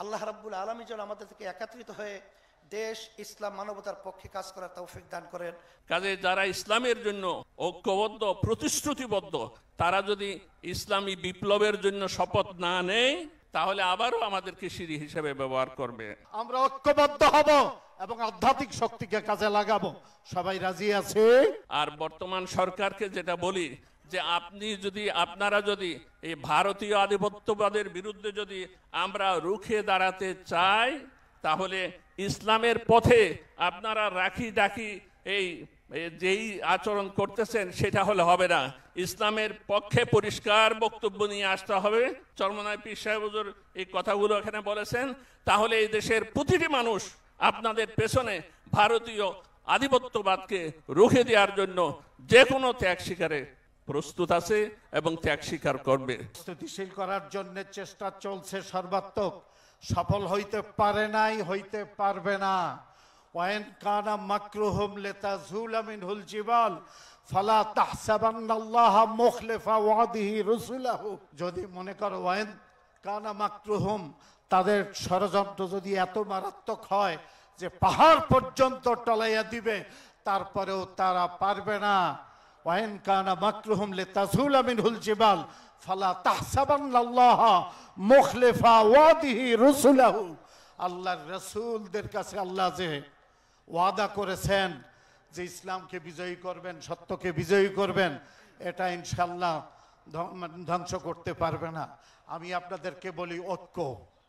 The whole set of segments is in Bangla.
আল্লাহ রাব্বুল আলামিন যেন আমাদের থেকে একত্রিত হয়ে দেশ ইসলাম মানবতার পক্ষে কাজ করার তৌফিক দান করেন। কাজে যারা ইসলামের জন্য ঐক্যবদ্ধ প্রতিশ্রুতিবদ্ধ, তারা যদি ইসলামী বিপ্লবের জন্য শপথ না নেয় তাহলে আবারও আমাদেরকে সিঁড়ি হিসেবে ব্যবহার করবে। আমরা ঐক্যবদ্ধ হব এবং আধ্যাত্মিক শক্তিকে কাজে লাগাবো। সবাই রাজি আছে? আর বর্তমান সরকারকে যেটা বলি যে আপনারা যদি এই ভারতীয় আধিপত্যবাদের বিরুদ্ধে যদি আমরা রুখে দাঁড়াতে চাই, তাহলে ইসলামের পথে আপনারা রাখি ডাকি এই যেই আচরণ করতেছেন সেটা হলে হবে না। ইসলামের পক্ষে পরিষ্কার বক্তব্য নিয়ে আসতে হবে। চরমনায় পীর সাহেব হুজুর এই কথাগুলো এখানে বলেছেন। তাহলে এই দেশের প্রতিটি মানুষ আপনাদের পেছনে ভারতীয় আধিপত্যবাদকে রুখে দেওয়ার জন্য যে কোনো ত্যাগ স্বীকারে প্রস্তুত আছে এবং ত্যাগ স্বীকার করবে। স্থিতিশীল করার জন্য চেষ্টা চলছে সর্বাত্মক। সফল হইতে পারে নাই, হইতে পারবে না। ওয়াইন কানা মাকরুহুম লিতাজুলা মিনহুল জিবাল ফালা তাহসাবান্নাল্লাহা মুখলিফা ওয়াদিহি রুসুলাহু। যদি মনে করো ওয়াইন কানা মাকরুহুম, তাদের ষড়যন্ত্র যদি এত মারাত্মক হয় যে পাহাড় পর্যন্ত টলাইয়া দিবে, তারপরেও তারা পারবে না। ওয়াইন কানা মাকরুহুম লিতাজুলা মিনহুল জিবাল ফালা তাহসাবান্নাল্লাহা মুখলিফা ওয়াদিহি রুসুলাহু। আল্লাহর রাসূলদের কাছে আল্লাহ যে ওয়াদা করেছেন যে ইসলামকে বিজয়ী করবেন, সত্যকে বিজয়ী করবেন, এটা ইনশাআল্লাহ ধ্বংস করতে পারবে না। আমি আপনাদেরকে বলি ঐক্য।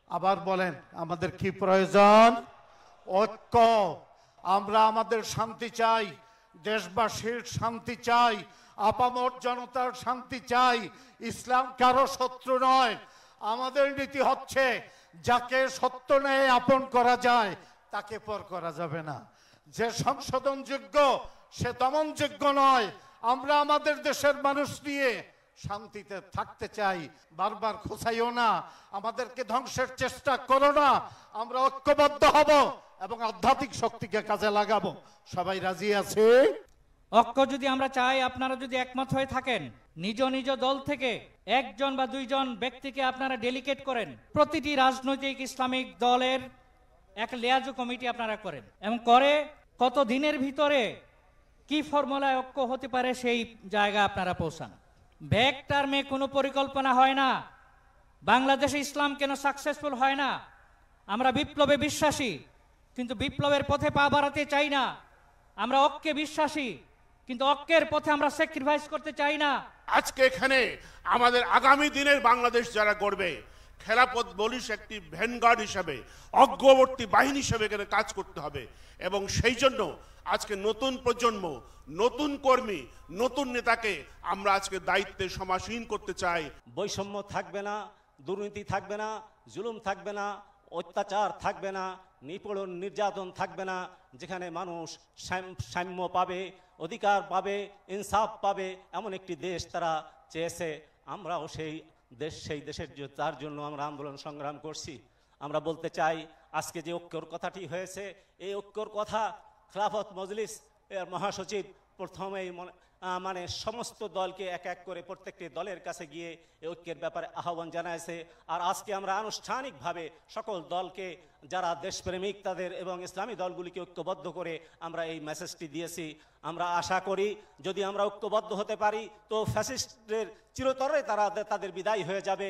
আবার বলেন, আমাদের কি প্রয়োজন? ঐক্য। আমরা আমাদের শান্তি চাই, দেশবাসীর শান্তি চাই, আপামর জনতার শান্তি চাই। ইসলাম কারো শত্রু নয়। আমাদের নীতি হচ্ছে যাকে সত্য ন্যায় আপন করা যায় তাকে পর করা যাবে না। যে সংশোধনযোগ্য সে দমনযোগ্য নয়। আমরা আমাদের দেশের মানুষ নিয়ে শান্তিতে থাকতে চাই। বারবার খোঁচাইও না, আমাদেরকে ধ্বংসের চেষ্টা করো না। আমরা ঐক্যবদ্ধ হব এবং আধ্যাত্মিক শক্তিকে কাজে লাগাবো। সবাই রাজি আছে? ঐক্য যদি আমরা চাই, আপনারা যদি একমত হয়ে থাকেন, নিজ নিজ দল থেকে একজন বা দুইজন ব্যক্তিকে আপনারা ডেলিগেট করেন। প্রতিটি রাজনৈতিক ইসলামিক দলের এক লিয়াজু কমিটি আপনারা করেন এবং করে কত দিনের ভিতরে কি ফর্মুলায় ঐক্য হতে পারে সেই জায়গা আপনারা পৌঁছান। ব্যাক টার্মে কোনো পরিকল্পনা হয় না। বাংলাদেশে ইসলাম কেন সাকসেসফুল হয় না? আমরা বিপ্লবে বিশ্বাসী, কিন্তু বিপ্লবের পথে পা বাড়াতে চাই না। আমরা ঐক্যে বিশ্বাসী, কিন্তু ঐক্যের পথে আমরা স্যাক্রিফাইস করতে চাই না। আজকে এখানে আমাদের আগামী দিনের বাংলাদেশ যারা গড়বে, খেলাফত বলিস একটি ভ্যানগার্ড হিসাবে, অগ্রবর্তী বাহিনী হিসেবে এখানে কাজ করতে হবে। এবং সেই জন্য আজকে নতুন প্রজন্ম, নতুন কর্মী, নতুন নেতাকে আমরা আজকে দায়িত্বে সমাসীন করতে চাই। বৈষম্য থাকবে না, দুর্নীতি থাকবে না, জুলুম থাকবে না, অত্যাচার থাকবে না, নিপীড়ন নির্যাতন থাকবে না। যেখানে মানুষ সাম্য পাবে, অধিকার পাবে, ইনসাফ পাবে, এমন একটি দেশ তারা চেয়েছে। আমরাও সেই দেশের তার জন্য আমরা আন্দোলন সংগ্রাম করছি। আমরা বলতে চাই, আজকে যে ঐক্যর কথাটি হয়েছে, এই ঐক্যর কথা খেলাফত মজলিস এর মহাসচিব প্রথমেই মানে সমস্ত দলকে এক এক করে প্রত্যেকটি দলের কাছে গিয়ে এই ঐক্যের ব্যাপারে আহ্বান জানাইছে। আর আজকে আমরা আনুষ্ঠানিকভাবে সকল দলকে যারা দেশপ্রেমিক তাদের এবং ইসলামী দলগুলিকে ঐক্যবদ্ধ করে আমরা এই মেসেজটি দিয়েছি। আমরা আশা করি যদি আমরা ঐক্যবদ্ধ হতে পারি তো ফ্যাসিস্টদের চিরতরে তাদের বিদায় হয়ে যাবে